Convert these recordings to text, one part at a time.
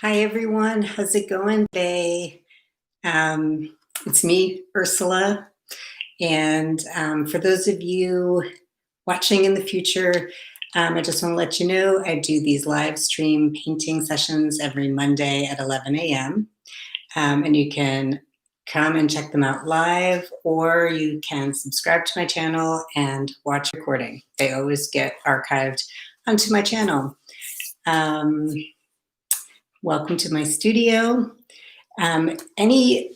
Hi, everyone. How's it going today? It's me, Ursula. And for those of you watching in the future, I just want to let you know I do these live stream painting sessions every Monday at 11 a.m. And you can come and check them out live, or you can subscribe to my channel and watch recording. They always get archived onto my channel. Welcome to my studio. Any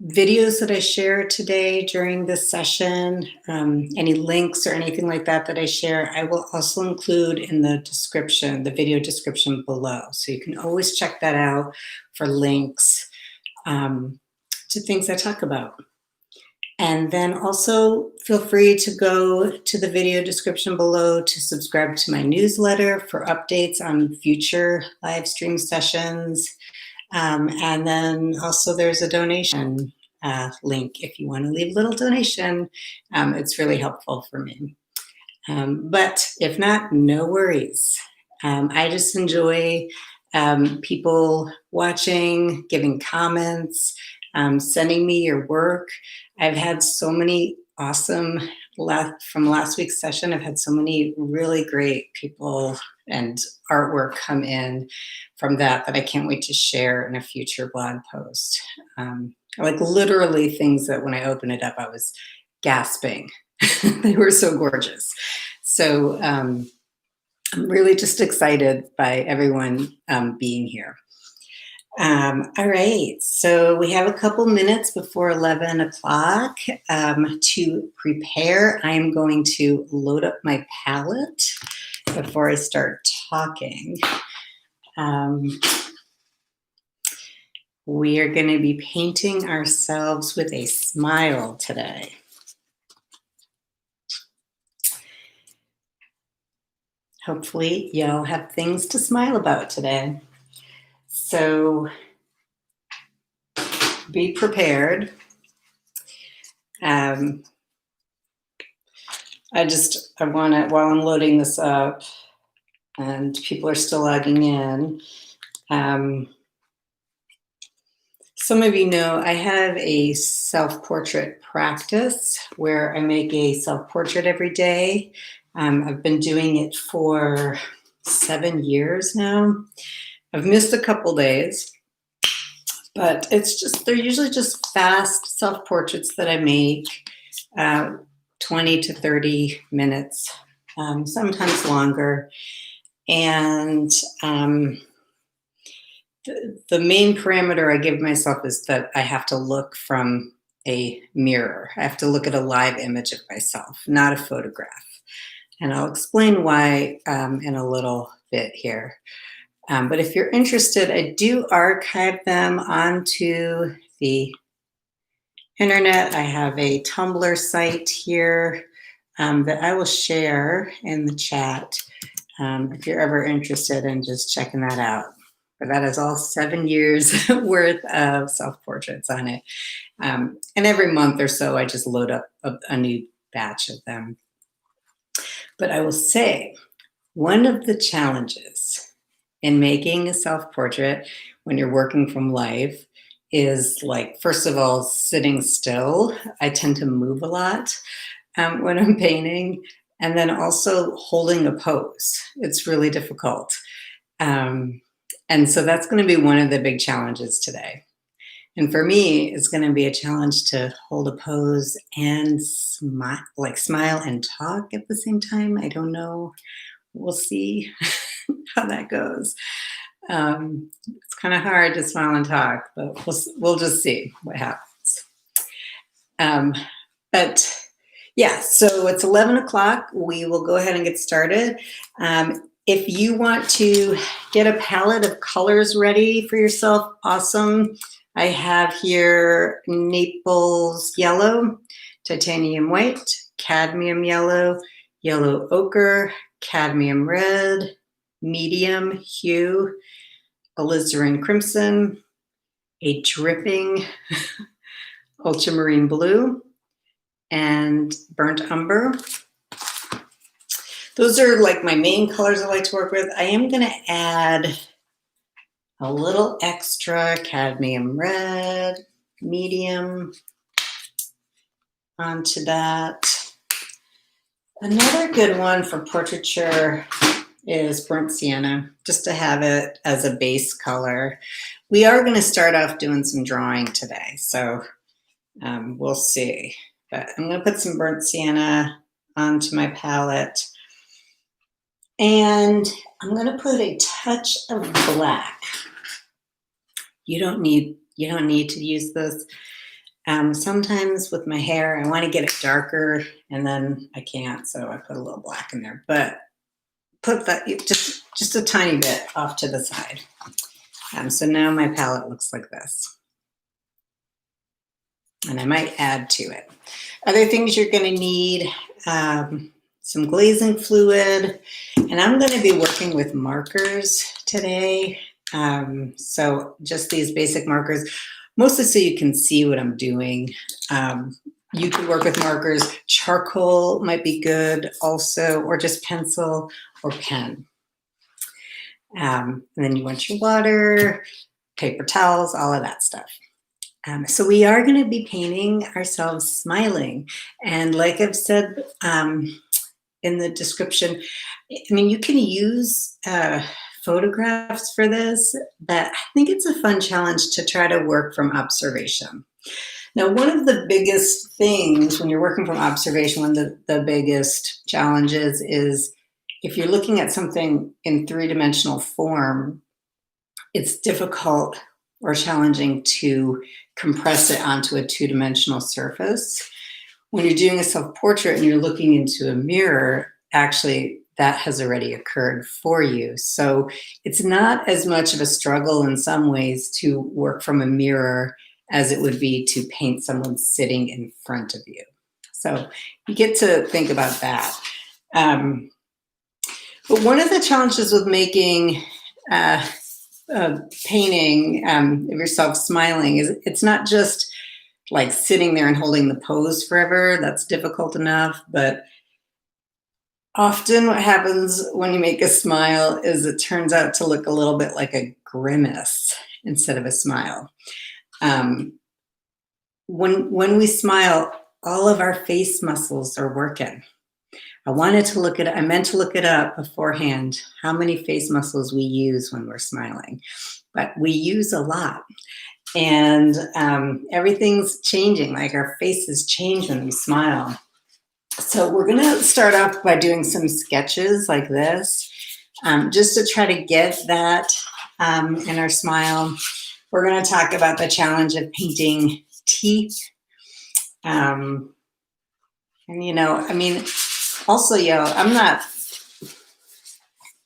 videos that I share today during this session, any links or anything like that I share, I will also include in the description, the video description below. So you can always check that out for links to things I talk about. And then also feel free to go to the video description below to subscribe to my newsletter for updates on future live stream sessions. And then also there's a donation link if you want to leave a little donation. It's really helpful for me. But if not, no worries. I just enjoy people watching, giving comments, sending me your work. I've had so many awesome, from last week's session, I've had so many really great people and artwork come in from that I can't wait to share in a future blog post. Like literally things that when I opened it up, I was gasping. They were so gorgeous. So I'm really just excited by everyone being here. All right, so we have a couple minutes before 11 o'clock to prepare. I am going to load up my palette before I start talking. We are going to be painting ourselves with a smile today. Hopefully, y'all have things to smile about today. So be prepared. I want to, while I'm loading this up and people are still logging in, some of you know I have a self-portrait practice where I make a self-portrait every day. I've been doing it for 7 years now. I've missed a couple days, but they're usually just fast self-portraits that I make, 20 to 30 minutes, sometimes longer. And the main parameter I give myself is that I have to look from a mirror. I have to look at a live image of myself, not a photograph. And I'll explain why in a little bit here. But if you're interested, I do archive them onto the internet. I have a Tumblr site here that I will share in the chat if you're ever interested in just checking that out. But that is all 7 years worth of self-portraits on it. And every month or so, I just load up a new batch of them. But I will say, one of the challenges in making a self-portrait when you're working from life is, like, first of all, sitting still. I tend to move a lot when I'm painting, and then also holding a pose. It's really difficult. And so that's going to be one of the big challenges today. And for me, it's going to be a challenge to hold a pose and smile and talk at the same time. I don't know. We'll see how that goes. It's kind of hard to smile and talk, but we'll just see what happens. But yeah, so it's 11 o'clock. We will go ahead and get started. If you want to get a palette of colors ready for yourself, awesome. I have here Naples yellow, titanium white, cadmium yellow, yellow ochre, cadmium red, medium hue, alizarin crimson, a dripping ultramarine blue, and burnt umber. Those are like my main colors I like to work with. I am going to add a little extra cadmium red, medium, onto that. Another good one for portraiture is burnt sienna, just to have it as a base color. We are going to start off doing some drawing today, so we'll see. But I'm going to put some burnt sienna onto my palette. And I'm going to put a touch of black. You don't need to use this. Sometimes with my hair, I want to get it darker, and then I can't, so I put a little black in there. But put that just a tiny bit off to the side. So now my palette looks like this. And I might add to it. Other things you're going to need, some glazing fluid, and I'm going to be working with markers today. So just these basic markers, mostly so you can see what I'm doing. You can work with markers. Charcoal might be good also, or just pencil or pen. And then you want your water, paper towels, all of that stuff. So we are going to be painting ourselves smiling. And like I've said in the description, I mean, you can use photographs for this, but I think it's a fun challenge to try to work from observation. Now, one of the biggest things when you're working from observation, one of the biggest challenges is if you're looking at something in three-dimensional form, it's difficult or challenging to compress it onto a two-dimensional surface. When you're doing a self-portrait and you're looking into a mirror, actually that has already occurred for you. So it's not as much of a struggle in some ways to work from a mirror as it would be to paint someone sitting in front of you. So you get to think about that. But one of the challenges with making painting of yourself smiling is it's not just like sitting there and holding the pose forever. That's difficult enough, but often what happens when you make a smile is it turns out to look a little bit like a grimace instead of a smile. When we smile, all of our face muscles are working. I meant to look it up beforehand, how many face muscles we use when we're smiling. But we use a lot. And everything's changing, like our faces change when we smile. So we're gonna start off by doing some sketches like this, just to try to get that in our smile. We're gonna talk about the challenge of painting teeth. And you know, I mean, also, I'm not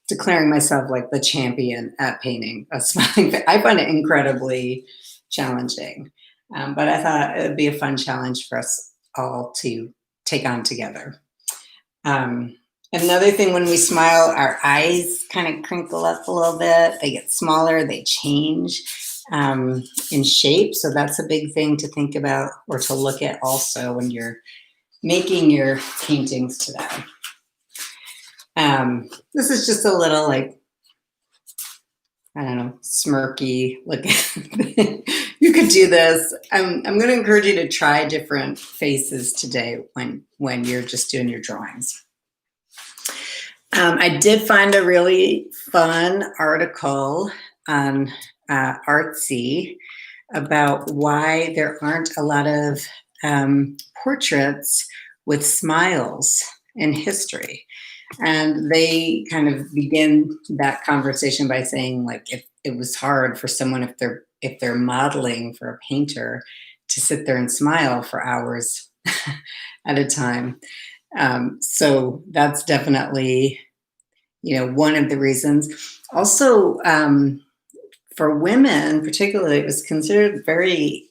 declaring myself like the champion at painting a smiling face. I find it incredibly challenging, but I thought it would be a fun challenge for us all to take on together. Another thing, when we smile, our eyes kind of crinkle up a little bit. They get smaller, they change in shape. So that's a big thing to think about or to look at also when you're making your paintings today. This is just a little like, I don't know, smirky look. You could do this. I'm going to encourage you to try different faces today when you're just doing your drawings. I did find a really fun article on Artsy about why there aren't a lot of portraits with smiles in history. And they kind of begin that conversation by saying, like, if it was hard for someone, if they're modeling for a painter, to sit there and smile for hours at a time. So that's definitely, one of the reasons. Also, for women particularly, it was considered very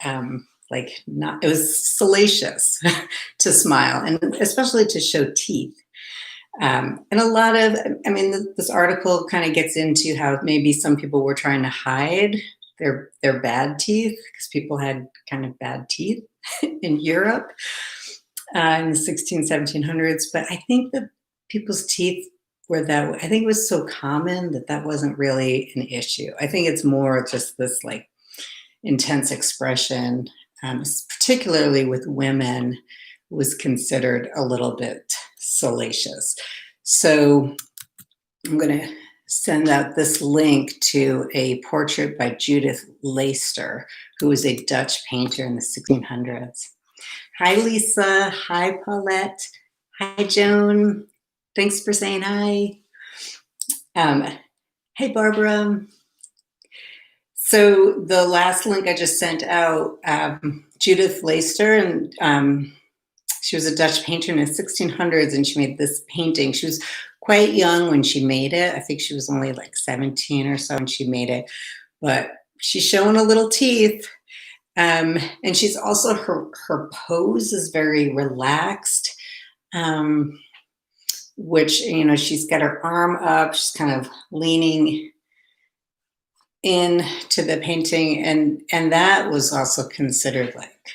it was salacious to smile, and especially to show teeth. And a lot of, this article kind of gets into how maybe some people were trying to hide their bad teeth, because people had kind of bad teeth in Europe in the 1700s. But I think that people's teeth where that, I think it was so common that that wasn't really an issue. I think it's more just this like intense expression, particularly with women, was considered a little bit salacious. So I'm going to send out this link to a portrait by Judith Laster, who was a Dutch painter in the 1600s. Hi, Lisa. Hi, Paulette. Hi, Joan. Thanks for saying hi. Hey, Barbara. So the last link I just sent out, Judith Laster, and she was a Dutch painter in the 1600s, and she made this painting. She was quite young when she made it. I think she was only like 17 or so when she made it, but she's showing a little teeth. And she's also, her pose is very relaxed, which, you know, she's got her arm up, she's kind of leaning into the painting, and that was also considered like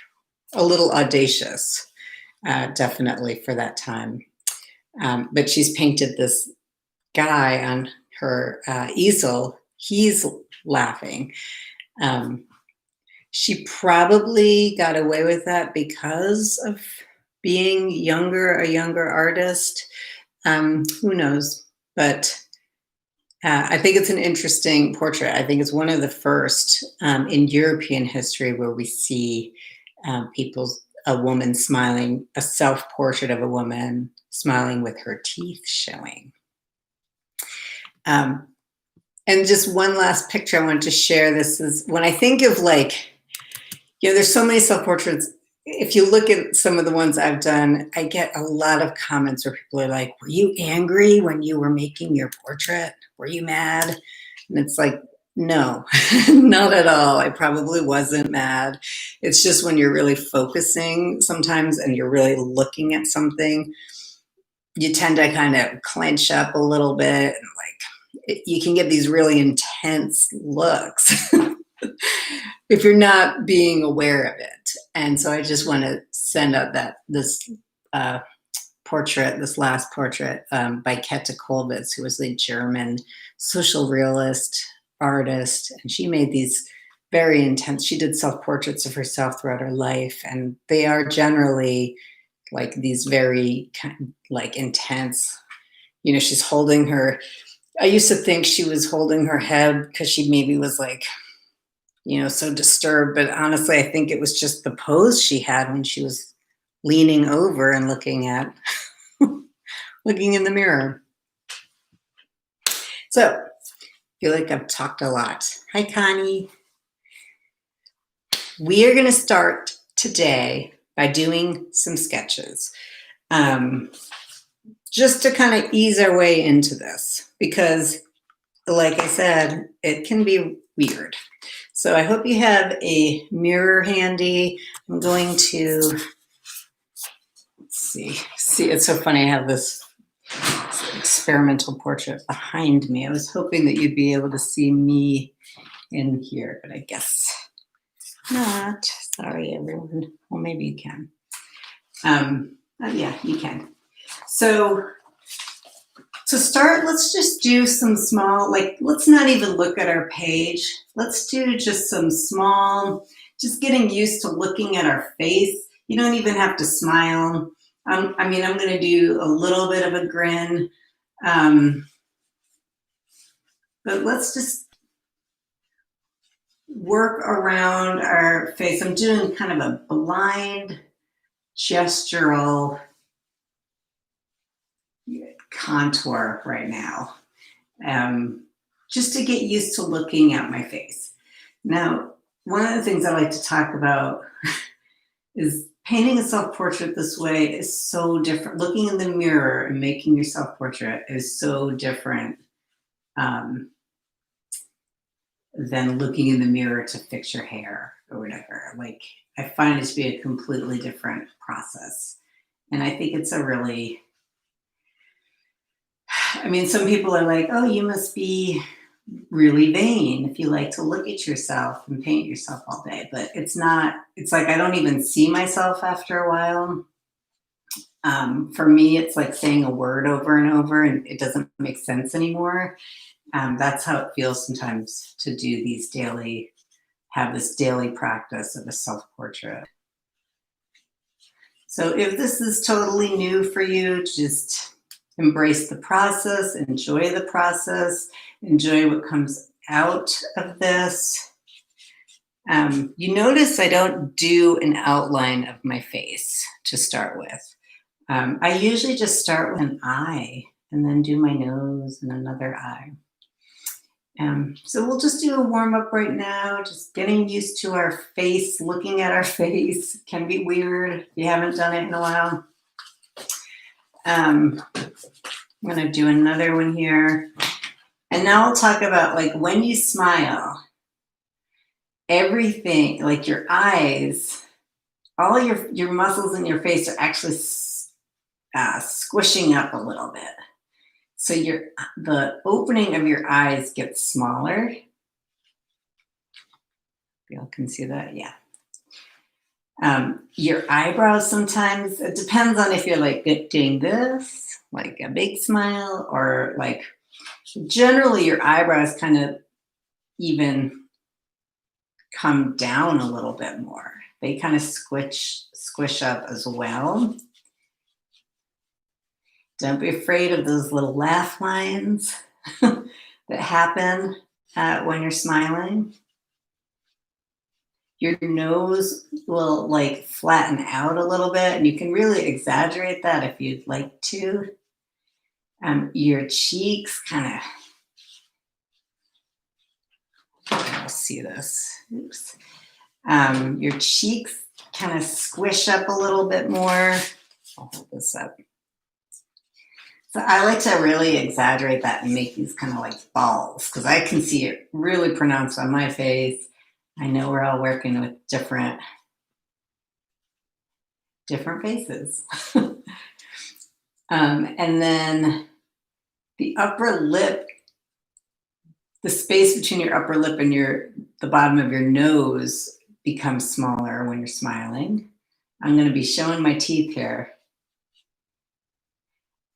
a little audacious, definitely for that time. But she's painted this guy on her easel. He's laughing. She probably got away with that because of being a younger artist. Who knows? But I think it's an interesting portrait. I think it's one of the first in European history where we see a woman smiling, a self-portrait of a woman smiling with her teeth showing. And just one last picture I wanted to share. This is when I think of like, you know, there's so many self-portraits. If you look at some of the ones I've done, I get a lot of comments where people are like, were you angry when you were making your portrait? Were you mad? And it's like, no, not at all. I probably wasn't mad. It's just when you're really focusing sometimes and you're really looking at something, you tend to kind of clench up a little bit. And like, you can get these really intense looks if you're not being aware of it. And so I just want to send out this portrait, this last portrait by Käthe Kollwitz, who was a German social realist artist. And she made these very intense, she did self-portraits of herself throughout her life. And they are generally like these very like intense, you know, she's holding her, I used to think she was holding her head because she maybe was like, you know, so disturbed, but honestly, I think it was just the pose she had when she was leaning over and looking in the mirror. So I feel like I've talked a lot. Hi, Connie. We are going to start today by doing some sketches, just to kind of ease our way into this, because like I said, it can be weird. So I hope you have a mirror handy. I'm going to, let's see, it's so funny. I have this experimental portrait behind me. I was hoping that you'd be able to see me in here, but I guess not. Sorry, everyone. Well, maybe you can. Yeah, you can. So to start, let's just do some small, like, let's not even look at our page. Let's do just some small, just getting used to looking at our face. You don't even have to smile. I mean, I'm going to do a little bit of a grin. But let's just work around our face. I'm doing kind of a blind gestural contour right now, just to get used to looking at my face. Now, one of the things I like to talk about is painting a self-portrait this way is so different. Looking in the mirror and making your self-portrait is so different than looking in the mirror to fix your hair or whatever. Like, I find it to be a completely different process. And I think it's a really, I mean, some people are like, oh, you must be really vain if you like to look at yourself and paint yourself all day. But it's not, it's like I don't even see myself after a while. For me, it's like saying a word over and over and it doesn't make sense anymore. That's how it feels sometimes to do these daily, have this daily practice of a self-portrait. So if this is totally new for you, just embrace the process, enjoy the process, enjoy what comes out of this. You notice I don't do an outline of my face to start with. I usually just start with an eye and then do my nose and another eye. So we'll just do a warm up right now, just getting used to our face, looking at our face. It can be weird if you haven't done it in a while. I'm gonna do another one here. And now I'll talk about like when you smile, everything, like your eyes, all your muscles in your face are actually squishing up a little bit. So the opening of your eyes gets smaller. Y'all can see that, yeah. Your eyebrows sometimes, it depends on if you're like doing this, like a big smile, or like generally your eyebrows kind of even come down a little bit more. They kind of squish up as well. Don't be afraid of those little laugh lines that happen when you're smiling. Your nose will like flatten out a little bit, and you can really exaggerate that if you'd like to. Your cheeks kind of, I'll see this, oops. Your cheeks kind of squish up a little bit more. I'll hold this up. So I like to really exaggerate that and make these kind of like balls because I can see it really pronounced on my face. I know we're all working with different faces. And then the upper lip, the space between your upper lip and the bottom of your nose becomes smaller when you're smiling. I'm going to be showing my teeth here.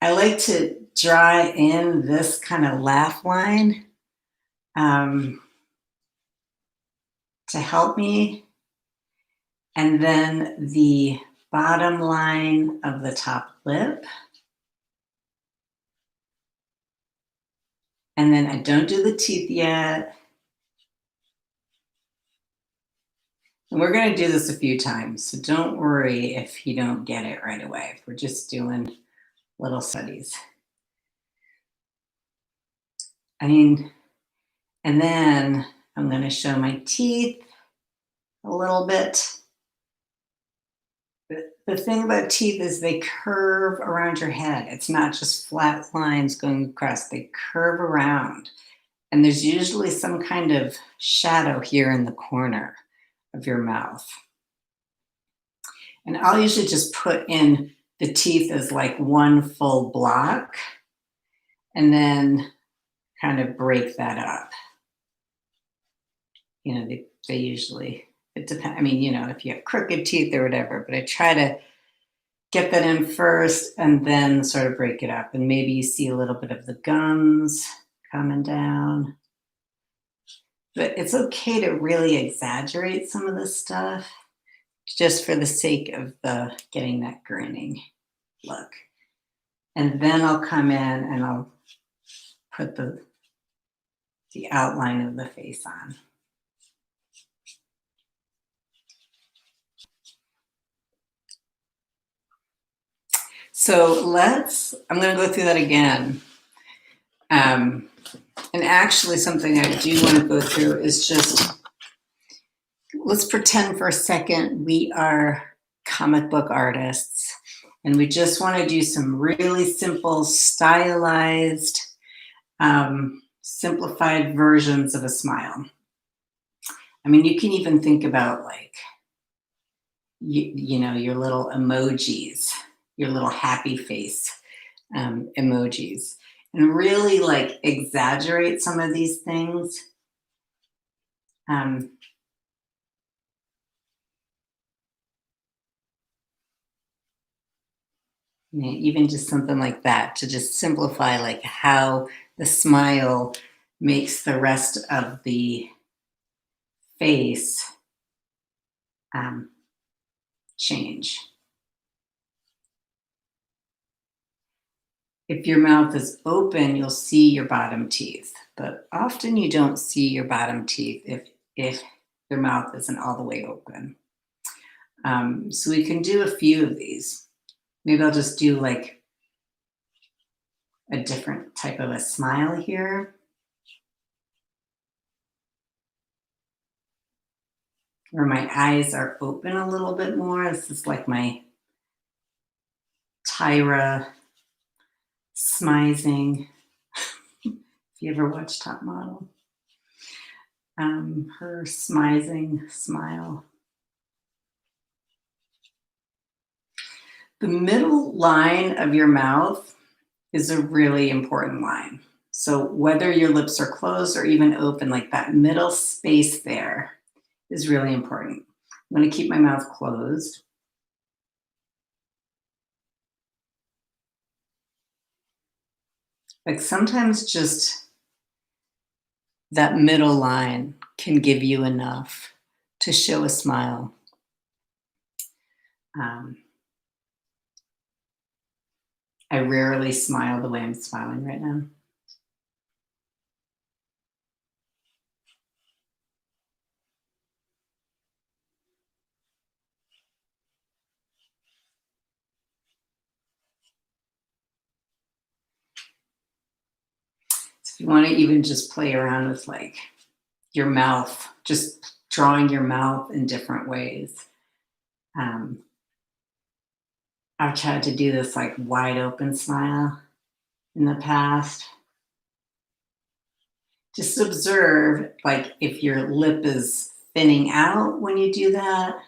I like to draw in this kind of laugh line to help me. And then the bottom line of the top lip. And then I don't do the teeth yet. And we're going to do this a few times, so don't worry if you don't get it right away. We're just doing little studies. And then I'm going to show my teeth a little bit. The thing about teeth is they curve around your head. It's not just flat lines going across, they curve around. And there's usually some kind of shadow here in the corner of your mouth. And I'll usually just put in the teeth as like one full block and then kind of break that up. You know, they usually, it depends. I mean, you know, if you have crooked teeth or whatever, but I try to get that in first and then sort of break it up. And maybe you see a little bit of the gums coming down. But it's okay to really exaggerate some of this stuff just for the sake of getting that grinning look. And then I'll come in and I'll put the outline of the face on. So I'm going to go through that again. And actually something I do want to go through is just, let's pretend for a second we are comic book artists and we just want to do some really simple, stylized, simplified versions of a smile. I mean, you can even think about like, you know, your little emojis, your little happy face emojis, and really like exaggerate some of these things. Even just something like that to just simplify like how the smile makes the rest of the face change. If your mouth is open, you'll see your bottom teeth, but often you don't see your bottom teeth if your mouth isn't all the way open. So we can do a few of these. Maybe I'll just do like a different type of a smile here. Where my eyes are open a little bit more. This is like my Tyra smizing. If you ever watch Top Model, her smizing smile. The middle line of your mouth is a really important line. So whether your lips are closed or even open, like that middle space there is really important. I'm going to keep my mouth closed. Like sometimes just that middle line can give you enough to show a smile. I rarely smile the way I'm smiling right now. So if you want to even just play around with like your mouth, just drawing your mouth in different ways. I've tried to do this like wide open smile in the past. Just observe like if your lip is thinning out when you do that.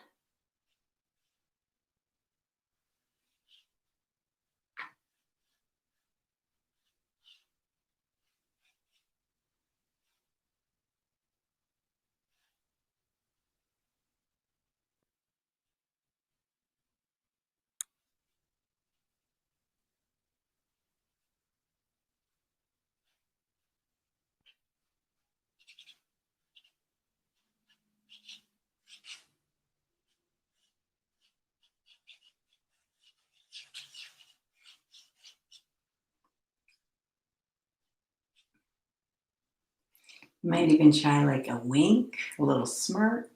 You might even try like a wink, a little smirk.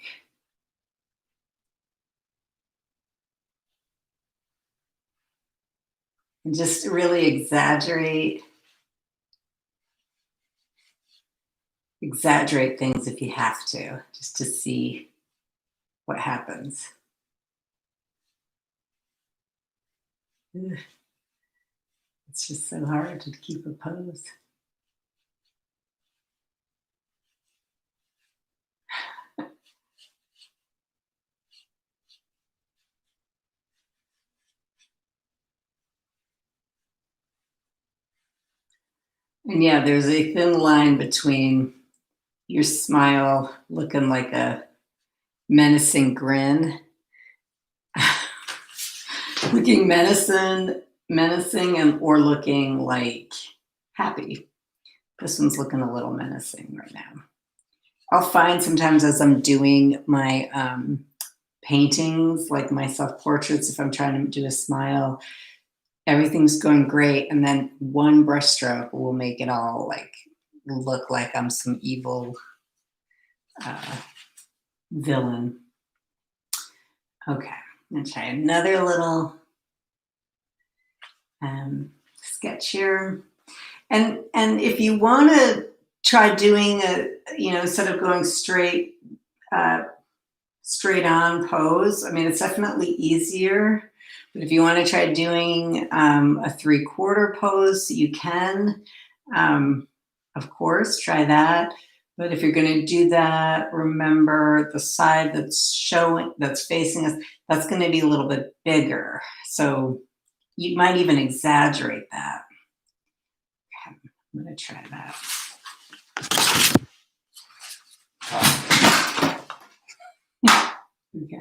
And just really exaggerate things if you have to, just to see what happens. Ugh. It's just so hard to keep a pose. And yeah, there's a thin line between your smile looking like a menacing grin, looking menacing and or looking like happy. This one's looking a little menacing right now. I'll find sometimes as I'm doing my paintings, like my self-portraits, if I'm trying to do a smile, everything's going great, and then one brushstroke will make it all like look like I'm some evil villain. Okay, I'm gonna try another little sketch here, and if you want to try doing a, instead of going straight on pose, I mean, it's definitely easier. But if you want to try doing a 3/4 pose, you can, of course, try that. But if you're going to do that, remember the side that's facing us, that's going to be a little bit bigger. So you might even exaggerate that. Okay, I'm going to try that. Okay.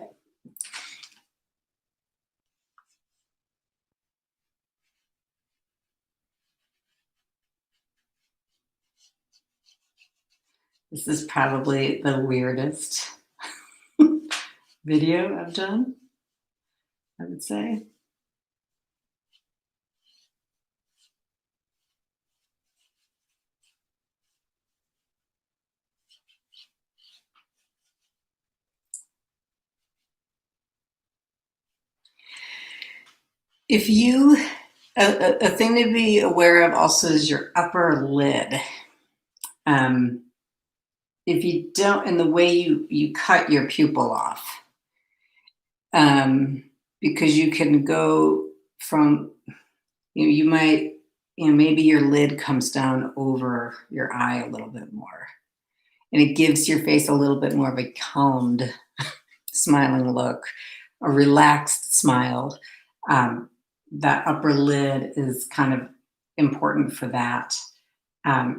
This is probably the weirdest video I've done, I would say. If you, a thing to be aware of also is your upper lid. If you don't, and the way you cut your pupil off, because you can go from, you might, maybe your lid comes down over your eye a little bit more, and it gives your face a little bit more of a calmed, smiling look, a relaxed smile. That upper lid is kind of important for that.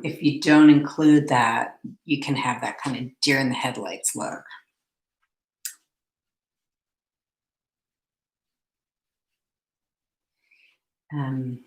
If you don't include that, you can have that kind of deer in the headlights look. Um,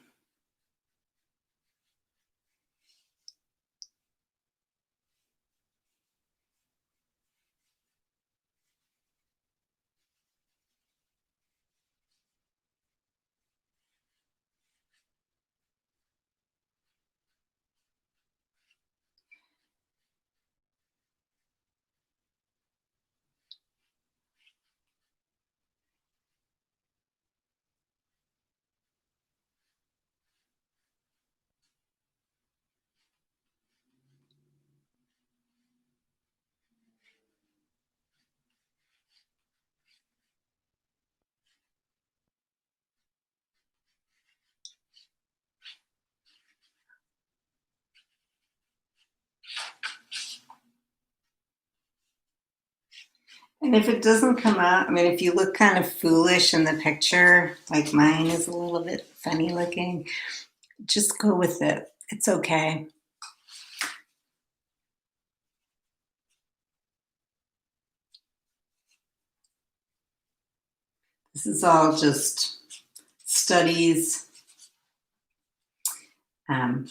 And if it doesn't come out, I mean, if you look kind of foolish in the picture, like mine is a little bit funny looking, just go with it. It's okay. This is all just studies. Um,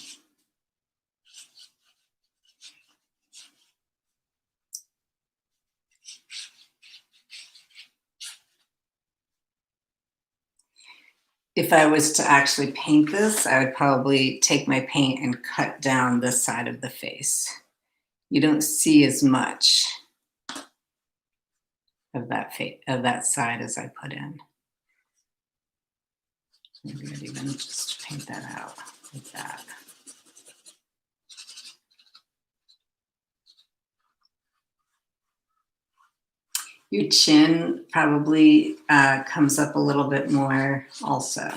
if I was to actually paint this, I would probably take my paint and cut down this side of the face. You don't see as much of that side as I put in. Maybe I'd even just paint that out like that. Your chin probably comes up a little bit more also.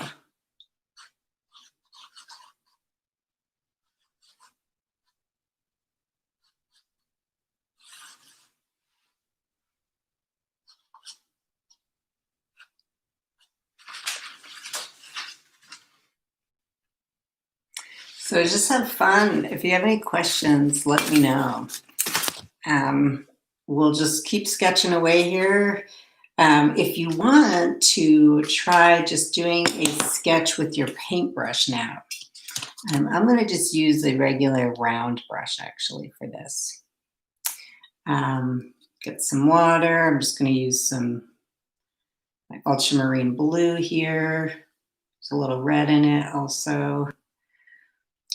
So just have fun. If you have any questions, let me know. We'll just keep sketching away here. If you want to try just doing a sketch with your paintbrush now, I'm going to just use a regular round brush actually for this. Get some water. I'm just going to use some ultramarine blue here. There's a little red in it also.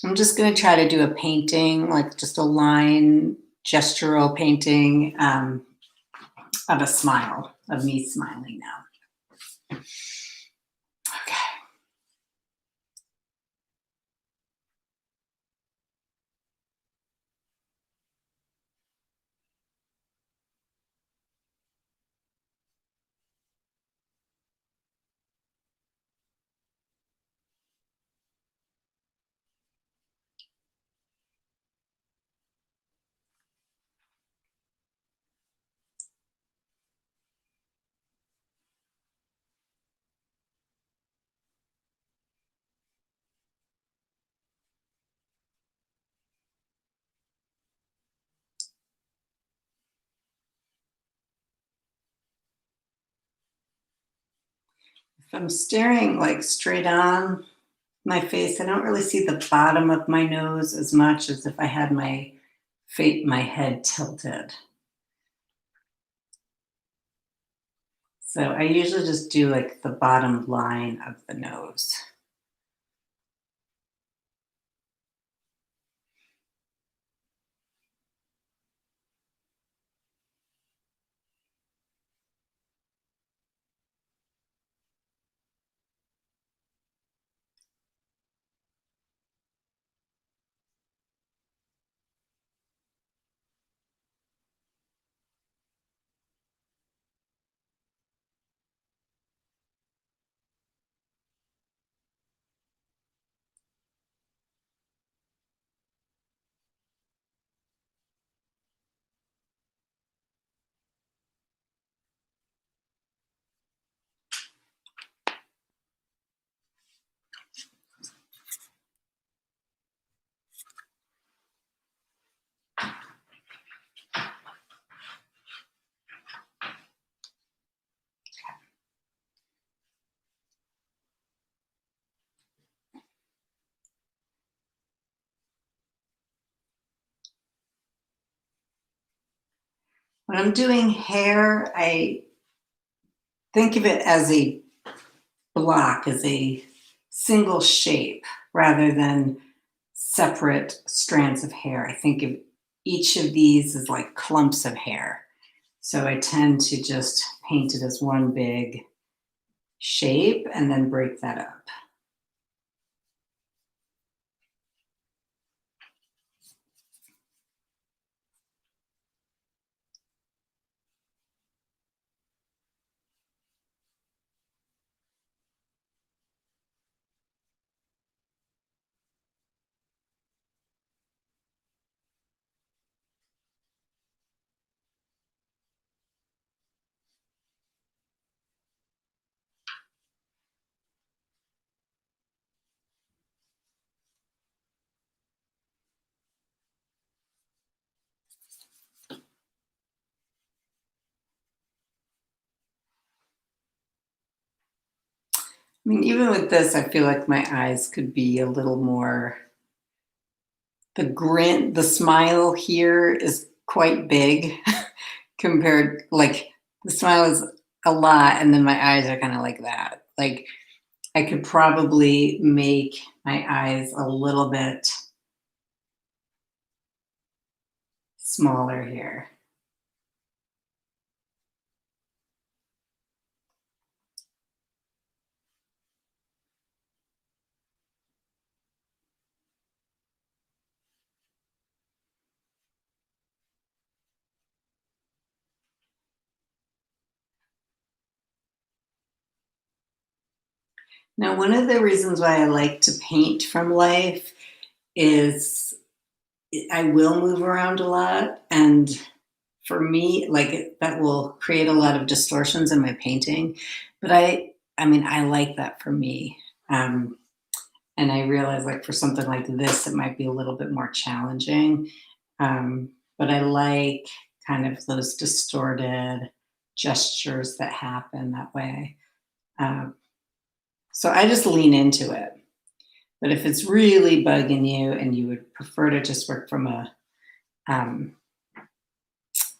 I'm just going to try to do a painting, like just a line gestural painting of a smile, of me smiling now. Okay. If I'm staring like straight on my face, I don't really see the bottom of my nose as much as if I had my my head tilted. So I usually just do like the bottom line of the nose. When I'm doing hair, I think of it as a block, as a single shape rather than separate strands of hair. I think of each of these as like clumps of hair. So I tend to just paint it as one big shape and then break that up. I mean, even with this, I feel like my eyes could be a little more, the smile here is quite big compared, like the smile is a lot and then my eyes are kind of like that. Like I could probably make my eyes a little bit smaller here. Now, one of the reasons why I like to paint from life is I will move around a lot. And for me, like that will create a lot of distortions in my painting. But I mean, I like that for me. Um, and I realize like for something like this, it might be a little bit more challenging. But I like kind of those distorted gestures that happen that way. Um, so I just lean into it. But if it's really bugging you and you would prefer to just work from a um,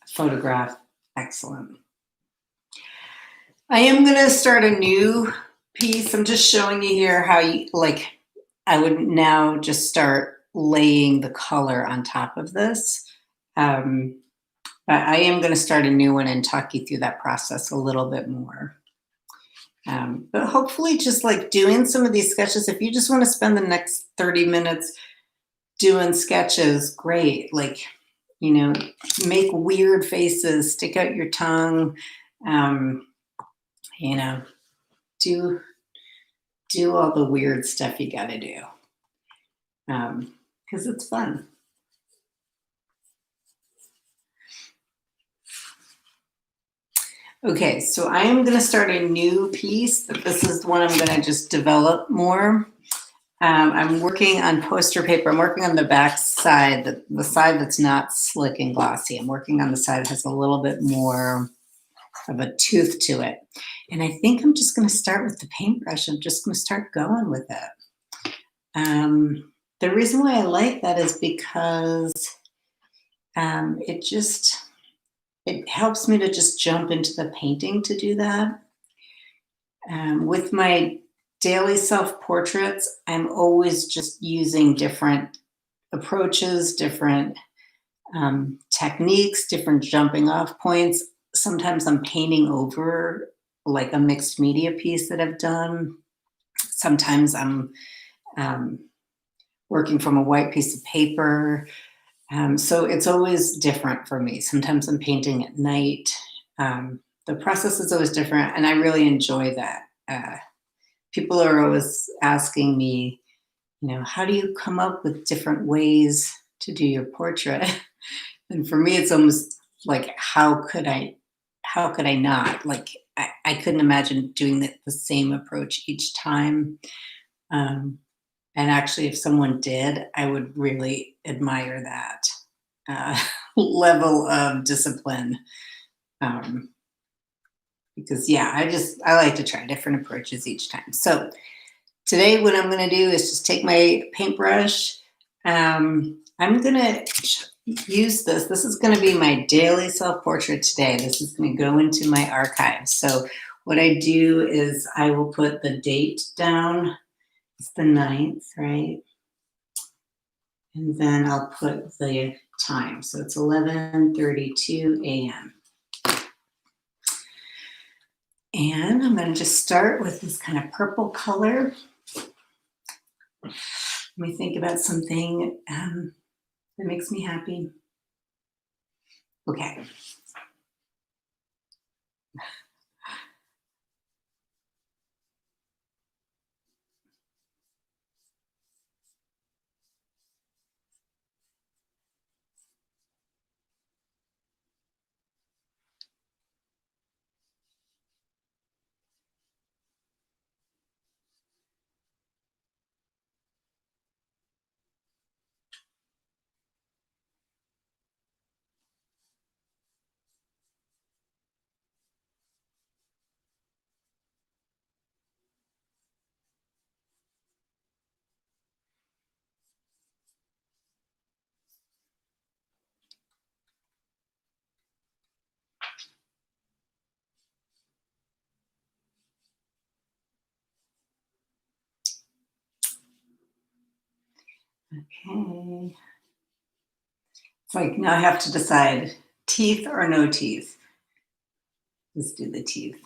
photograph, excellent. I am going to start a new piece. I'm just showing you here how you, like, I would now just start laying the color on top of this. But I am going to start a new one and talk you through that process a little bit more. But hopefully just like doing some of these sketches, if you just want to spend the next 30 minutes doing sketches, great. Like, you know, make weird faces, stick out your tongue, you know, do all the weird stuff you got to do. Because it's fun. Okay, so I am going to start a new piece. This is the one I'm going to just develop more. I'm working on poster paper. I'm working on the back side, the side that's not slick and glossy. I'm working on the side that has a little bit more of a tooth to it. And I think I'm just going to start with the paintbrush. I'm just going to start going with it. The reason why I like that is because it helps me to just jump into the painting to do that. With my daily self portraits, I'm always just using different approaches, different techniques, different jumping off points. Sometimes I'm painting over like a mixed media piece that I've done. Sometimes I'm um, working from a white piece of paper. So it's always different for me. Sometimes I'm painting at night. The process is always different, and I really enjoy that. People are always asking me, how do you come up with different ways to do your portrait? And for me, it's almost like, how could I not? Like, I couldn't imagine doing the same approach each time. Um, and actually, if someone did, I would really admire that level of discipline. Um, because yeah, I like to try different approaches each time. So today, what I'm going to do is just take my paintbrush. I'm going to use this. This is going to be my daily self-portrait today. This is going to go into my archive. So what I do is I will put the date down. It's the 9th, right? And then I'll put the time. So it's 11:32 a.m. And I'm going to just start with this kind of purple color. Let me think about something that makes me happy. Okay. Okay. It's like now I have to decide teeth or no teeth. Let's do the teeth.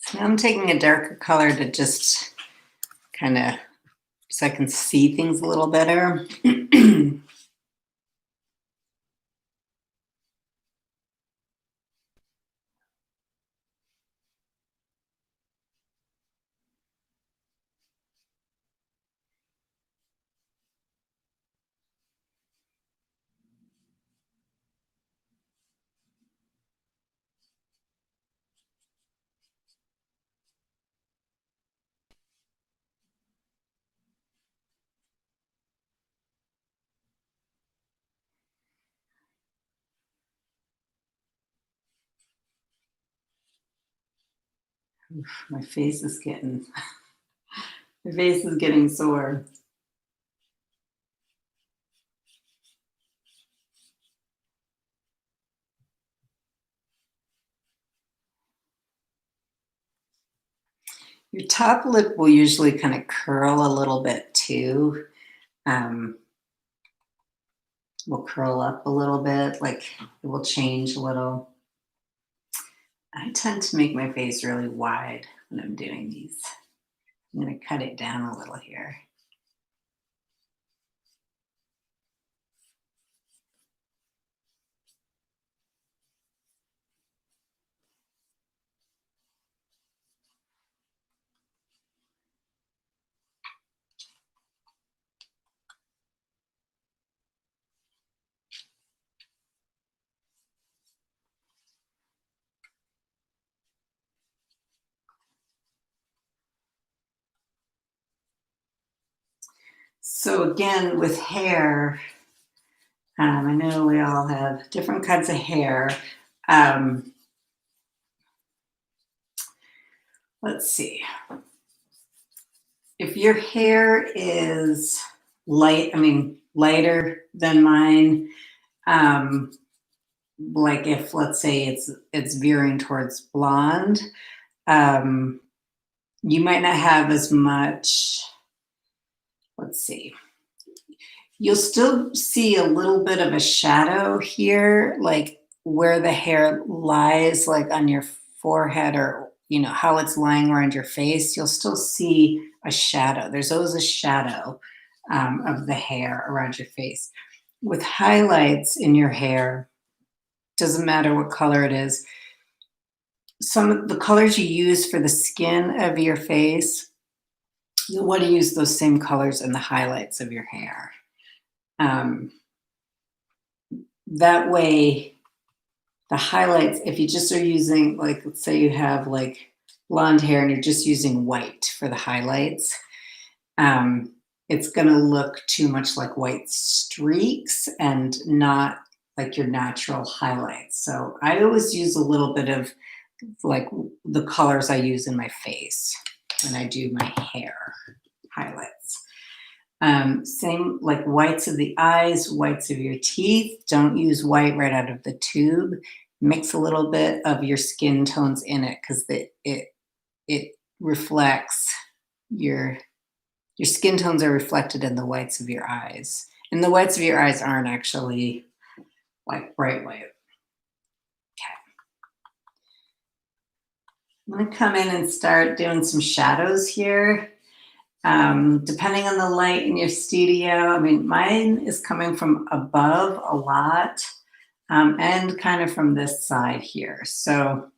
So now I'm taking a darker color to just kind of, so I can see things a little better. My face is getting sore. Your top lip will usually kind of curl a little bit too. Will curl up a little bit, like it will change a little. I tend to make my face really wide when I'm doing these. I'm going to cut it down a little here. So again, with hair, I know we all have different kinds of hair. Let's see. If your hair is lighter than mine, like if let's say it's veering towards blonde, you might not have as much. Let's see. You'll still see a little bit of a shadow here, like where the hair lies, like on your forehead, or how it's lying around your face. You'll still see a shadow. There's always a shadow of the hair around your face. With highlights in your hair, doesn't matter what color it is. Some of the colors you use for the skin of your face, you'll want to use those same colors in the highlights of your hair. That way, the highlights, if you just are using, like, let's say you have like blonde hair and you're just using white for the highlights, it's going to look too much like white streaks and not like your natural highlights. So I always use a little bit of like the colors I use in my face when I do my hair highlights. Same like whites of the eyes, whites of your teeth. Don't use white right out of the tube. Mix a little bit of your skin tones in it because it reflects your skin tones are reflected in the whites of your eyes. And the whites of your eyes aren't actually like bright white. Okay. I'm going to come in and start doing some shadows here. Depending on the light in your studio, mine is coming from above a lot and kind of from this side here. So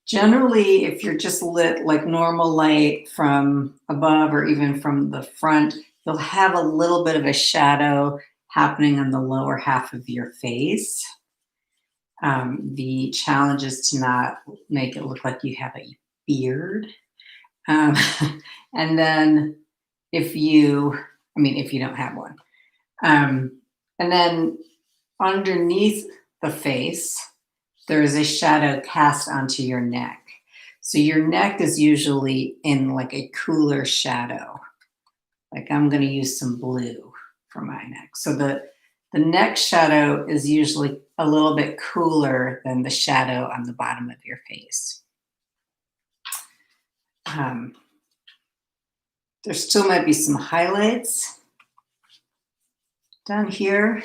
generally, if you're just lit like normal light from above or even from the front, you'll have a little bit of a shadow happening on the lower half of your face. The challenge is to not make it look like you have a beard. And then if you don't have one. And then underneath the face, there is a shadow cast onto your neck. So your neck is usually in like a cooler shadow. Like I'm going to use some blue for my neck. So the neck shadow is usually a little bit cooler than the shadow on the bottom of your face. There still might be some highlights down here,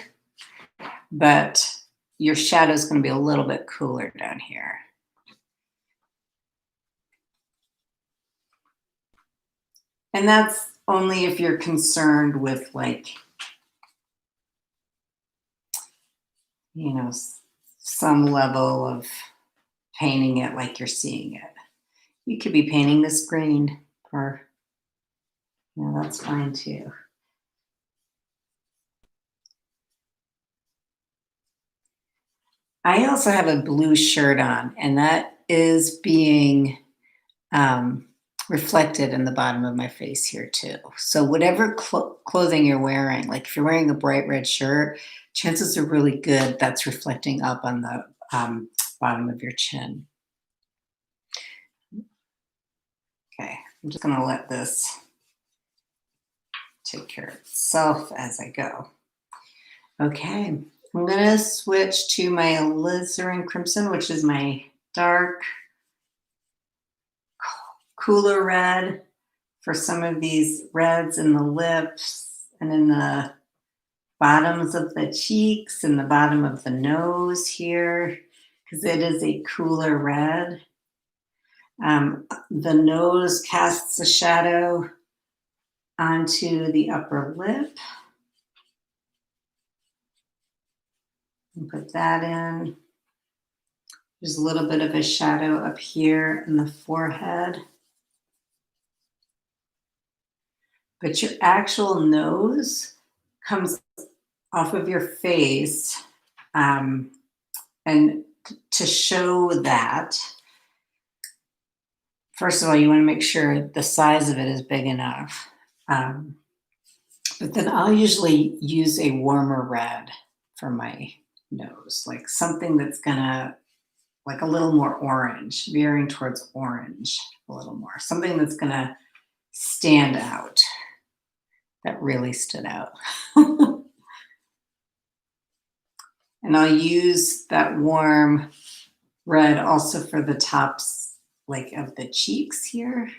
but your shadow is going to be a little bit cooler down here. And that's only if you're concerned with like you know, some level of painting it like you're seeing it. You could be painting this green, or, that's fine too. I also have a blue shirt on, and that is being reflected in the bottom of my face here too. So whatever clothing you're wearing, like if you're wearing a bright red shirt, chances are really good that's reflecting up on the bottom of your chin. Okay, I'm just gonna let this take care of itself as I go. Okay, I'm gonna switch to my alizarin crimson, which is my dark, cooler red for some of these reds in the lips and in the bottoms of the cheeks and the bottom of the nose here, because it is a cooler red. The nose casts a shadow onto the upper lip. And put that in. There's a little bit of a shadow up here in the forehead. But your actual nose comes off of your face. And to show that, first of all, you want to make sure the size of it is big enough. But then I'll usually use a warmer red for my nose, like something that's gonna, like a little more orange, veering towards orange a little more. Something that's gonna stand out. That really stood out. And I'll use that warm red also for the tops, like of the cheeks here.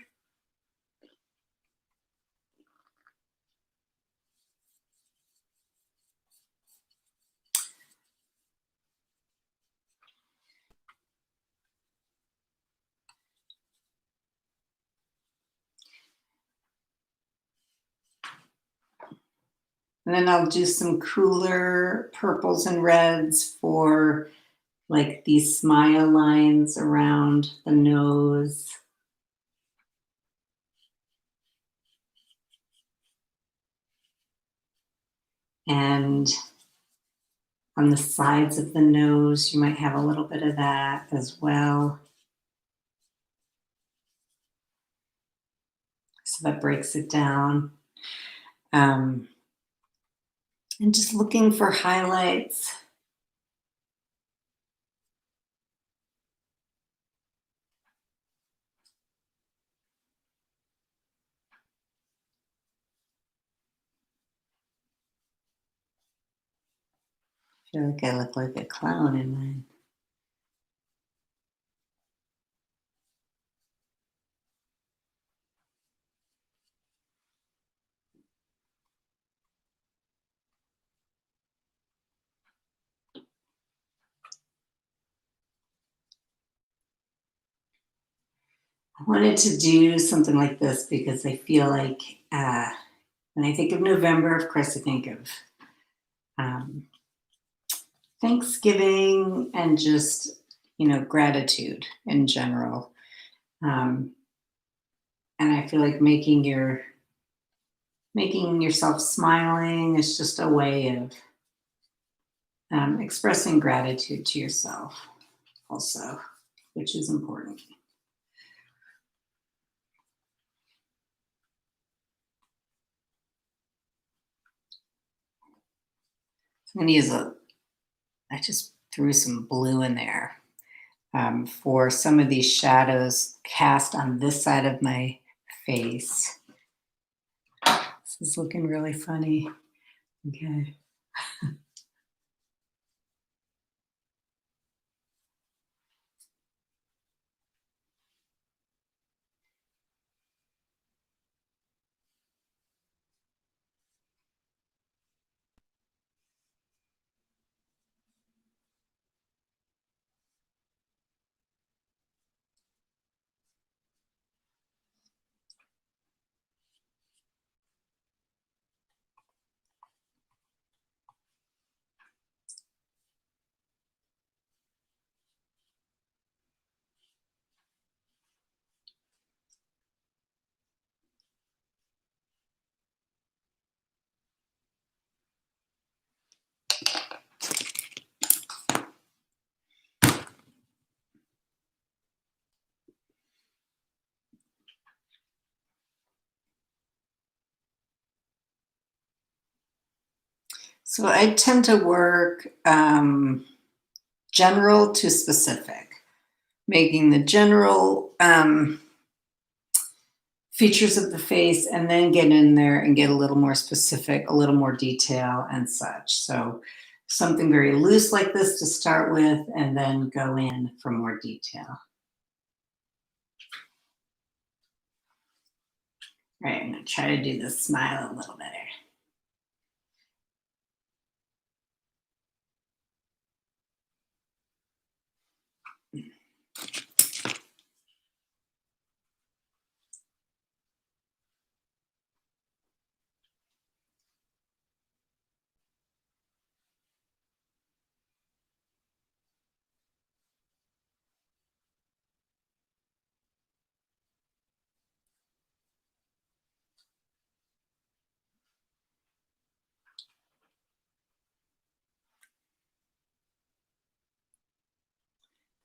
And then I'll do some cooler purples and reds for like these smile lines around the nose. And on the sides of the nose, you might have a little bit of that as well. So that breaks it down. And just looking for highlights. I feel like I look like a clown in mine. I wanted to do something like this because I feel like when I think of November, of course, I think of Thanksgiving and just, gratitude in general. And I feel like making yourself smiling is just a way of expressing gratitude to yourself also, which is important. I'm going to I just threw some blue in there for some of these shadows cast on this side of my face. This is looking really funny. Okay. So I tend to work general to specific, making the general features of the face and then get in there and get a little more specific, a little more detail and such. So something very loose like this to start with and then go in for more detail. All right, I'm going to try to do the smile a little better.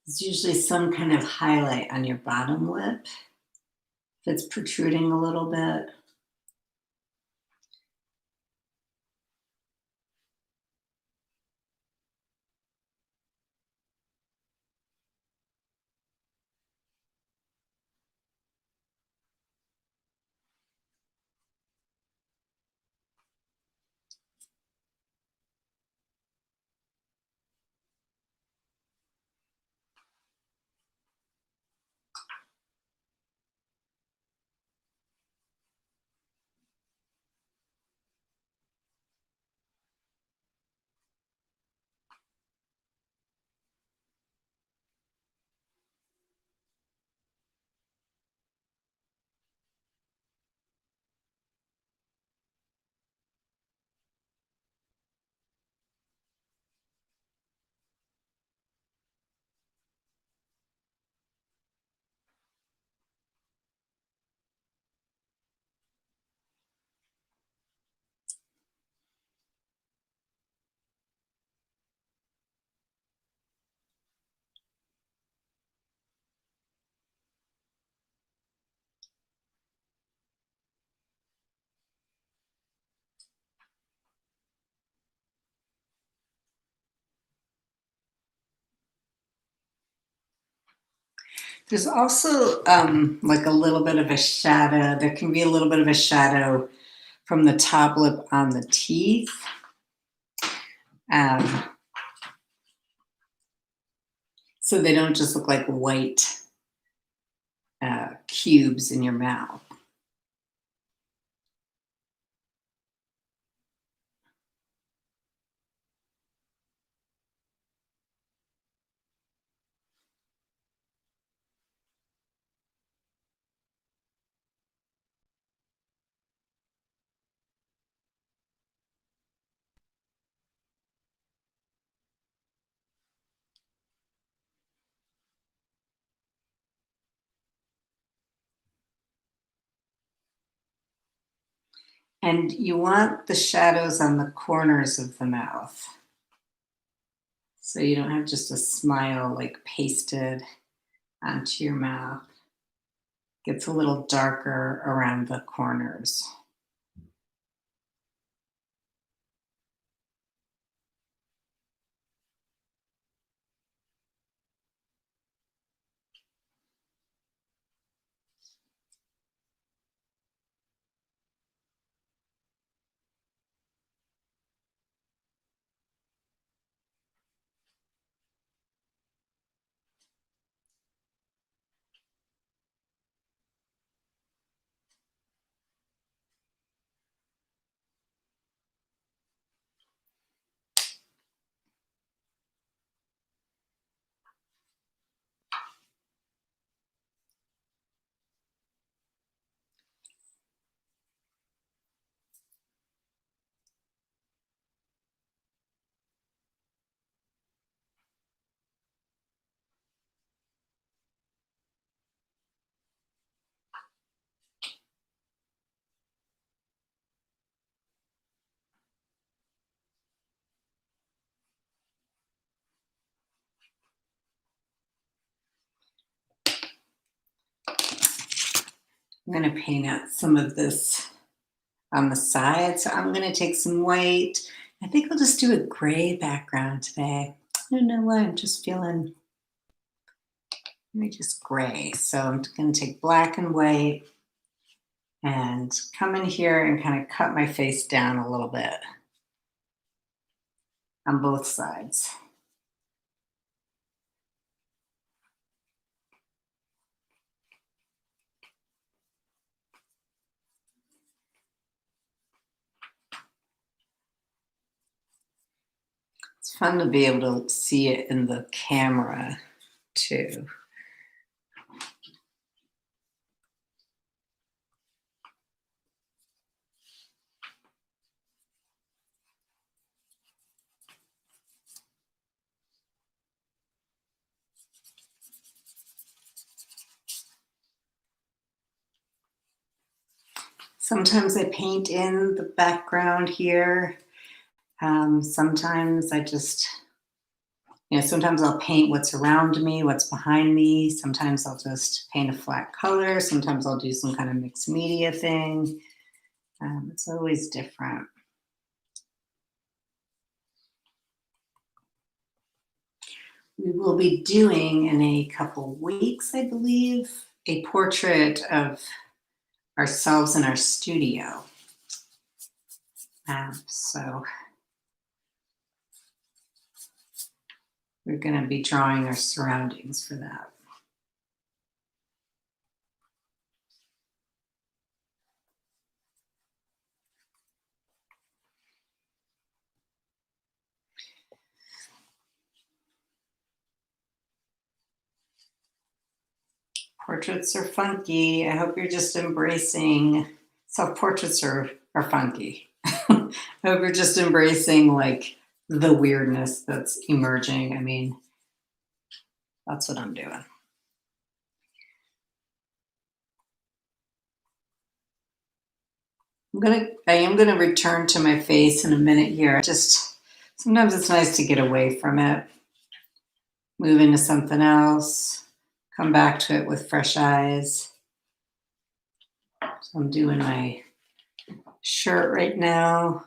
There's usually some kind of highlight on your bottom lip if it's protruding a little bit. There's also like a little bit of a shadow. There can be a little bit of a shadow from the top lip on the teeth. Um, so they don't just look like white cubes in your mouth. And you want the shadows on the corners of the mouth. So you don't have just a smile like pasted onto your mouth. Gets a little darker around the corners. I'm going to paint out some of this on the side. So I'm going to take some white I think I'll just do a gray background today. I don't know why, I'm just feeling maybe just gray. So I'm going to take black and white and come in here and kind of cut my face down a little bit on both sides. It's fun to be able to see it in the camera too. Sometimes I paint in the background here. Sometimes I just, sometimes I'll paint what's around me, what's behind me. Sometimes I'll just paint a flat color. Sometimes I'll do some kind of mixed media thing. It's always different. We will be doing in a couple weeks, I believe, a portrait of ourselves in our studio. So we're going to be drawing our surroundings for that. Portraits are funky. I hope you're just embracing, self-portraits are funky. I hope you're just embracing like the weirdness that's emerging. I mean, that's what I'm doing. I am gonna return to my face in a minute here. Just sometimes it's nice to get away from it, move into something else, come back to it with fresh eyes. So I'm doing my shirt right now.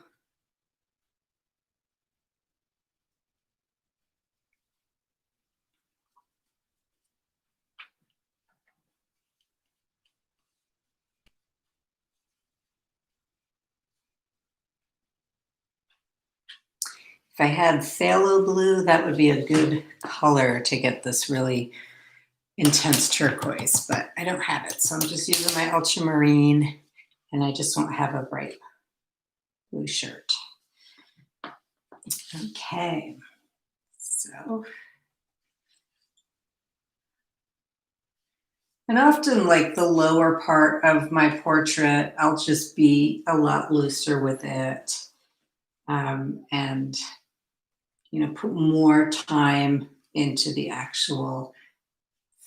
If I had phthalo blue, that would be a good color to get this really intense turquoise, but I don't have it. So I'm just using my ultramarine, and I just won't have a bright blue shirt. Okay, so. And often like the lower part of my portrait, I'll just be a lot looser with it. And, put more time into the actual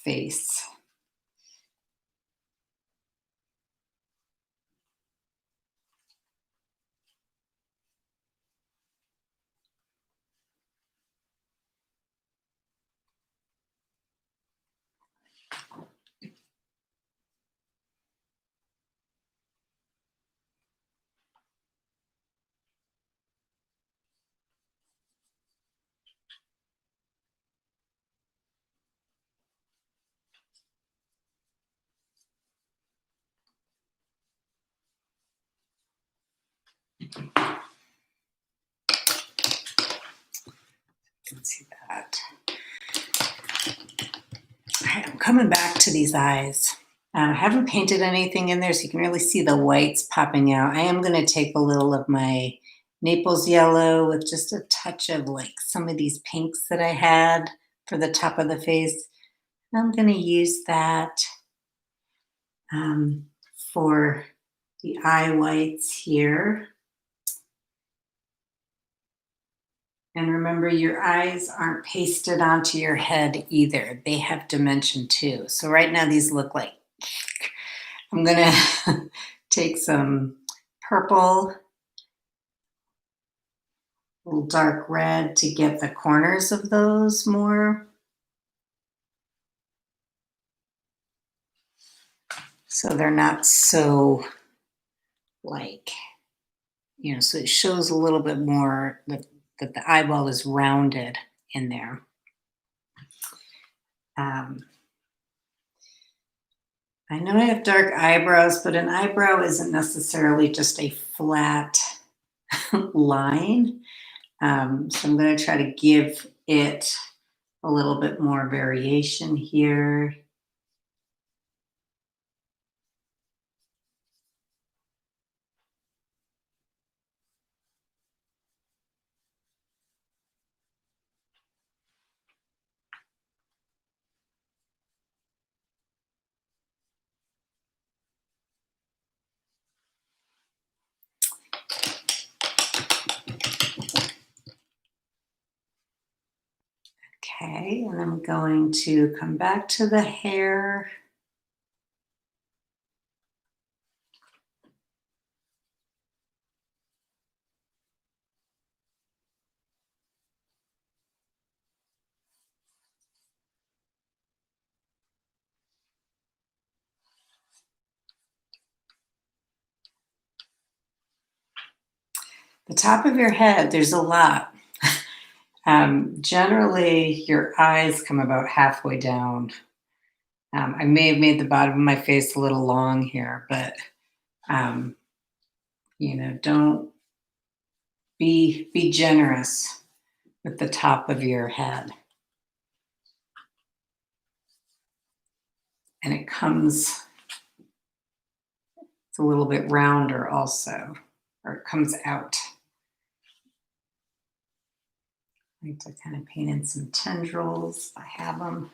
face. You can see that. All right, I'm coming back to these eyes. I haven't painted anything in there, so you can really see the whites popping out. I am going to take a little of my Naples yellow with just a touch of like some of these pinks that I had for the top of the face. I'm going to use that for the eye whites here. And remember, your eyes aren't pasted onto your head either. They have dimension too. So right now these look like, I'm gonna take some purple, a little dark red to get the corners of those more. So they're not so like so it shows a little bit more that the eyeball is rounded in there. I know I have dark eyebrows, but an eyebrow isn't necessarily just a flat line. So I'm going to try to give it a little bit more variation here. Okay, and I'm going to come back to the hair. The top of your head, there's a lot. Generally, your eyes come about halfway down. I may have made the bottom of my face a little long here, but don't be generous with the top of your head. And it's a little bit rounder also, or it comes out. I like to kind of paint in some tendrils if I have them.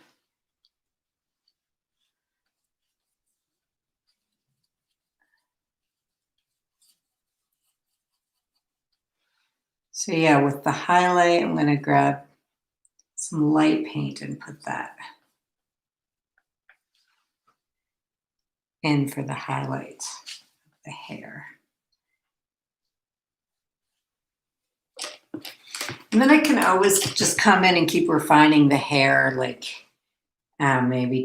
So yeah, with the highlight, I'm going to grab some light paint and put that in for the highlight of the hair. And then I can always just come in and keep refining the hair, like maybe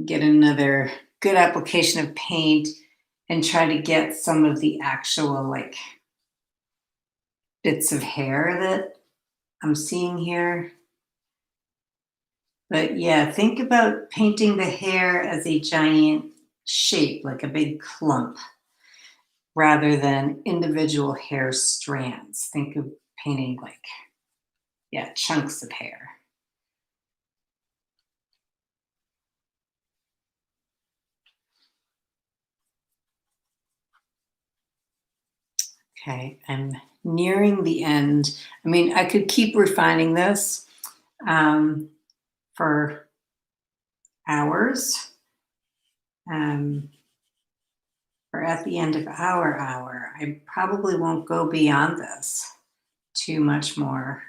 get another good application of paint and try to get some of the actual like bits of hair that I'm seeing here. But yeah, think about painting the hair as a giant shape, like a big clump, rather than individual hair strands. Think of painting like, yeah, chunks of hair. Okay, I'm nearing the end. I mean, I could keep refining this for hours. Or at the end of our hour, I probably won't go beyond this too much more.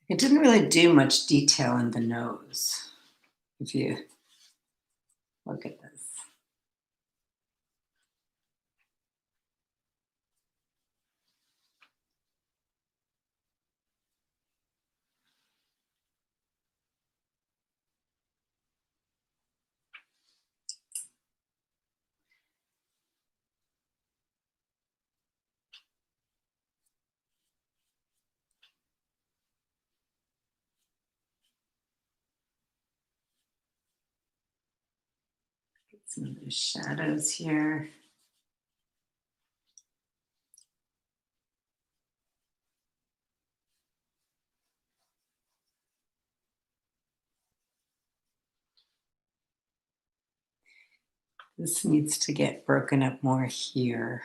It didn't really do much detail in the nose, if you look at this. Get some of those shadows here. This needs to get broken up more here.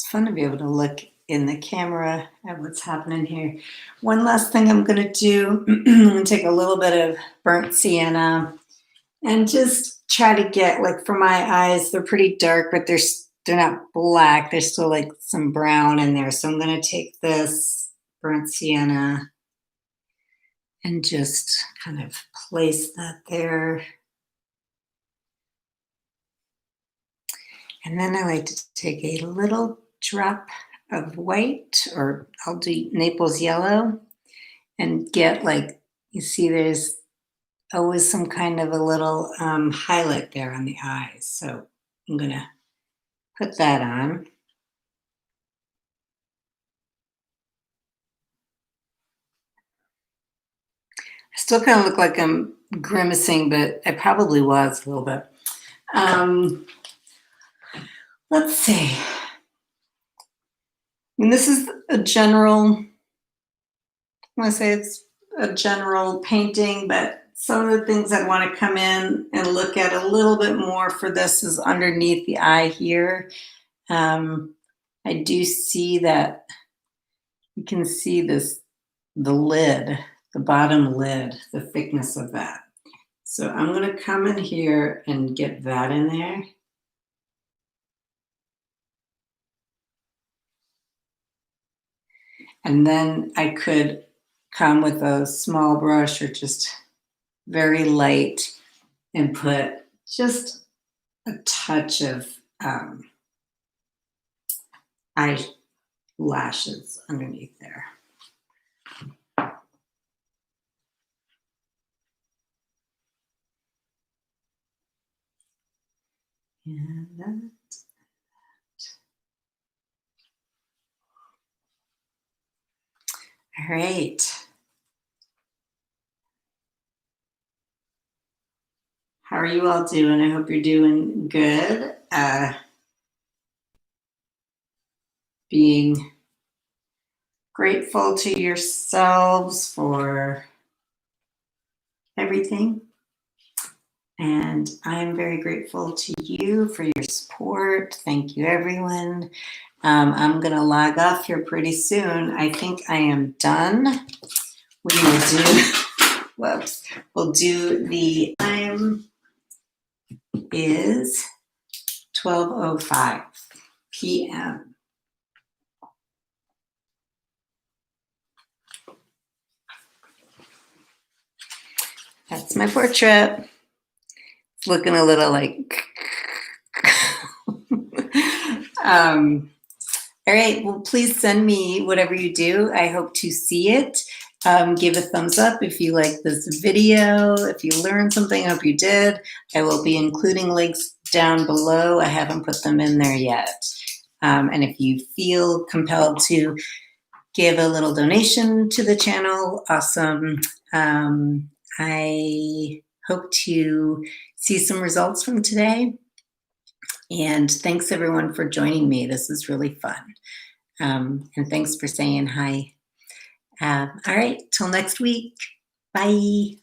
fun to be able to look in the camera at what's happening here. One last thing I'm going to do, I'm going to take a little bit of burnt sienna and just try to get, like, for my eyes, they're pretty dark, but they're not black. There's still like some brown in there. So I'm going to take this burnt sienna and just kind of place that there. And then I like to take a little drop of white, or I'll do Naples yellow, and get, like, you see there's always some kind of a little highlight there on the eyes. So I'm going to put that on. I still kind of look like I'm grimacing, but I probably was a little bit. Let's see. And this is a general, I want to say it's a general painting, but some of the things I want to come in and look at a little bit more for this is underneath the eye here. I do see that you can see this, the lid, the bottom lid, the thickness of that. So I'm going to come in here and get that in there. And then I could come with a small brush or just very light and put just a touch of eyelashes underneath there. And that. All right. How are you all doing? I hope you're doing good. Being grateful to yourselves for everything. And I'm very grateful to you for your support. Thank you, everyone. I'm going to log off here pretty soon. I think I am done. We will do, whoops, we'll do the time is 12:05 p.m. That's my portrait. It's looking a little like, all right, well, please send me whatever you do. I hope to see it. Give a thumbs up if you like this video. If you learned something, I hope you did. I will be including links down below. I haven't put them in there yet. And if you feel compelled to give a little donation to the channel, awesome. I hope to see some results from today. And thanks everyone for joining me. This is really fun. And thanks for saying hi. All right, till next week. Bye.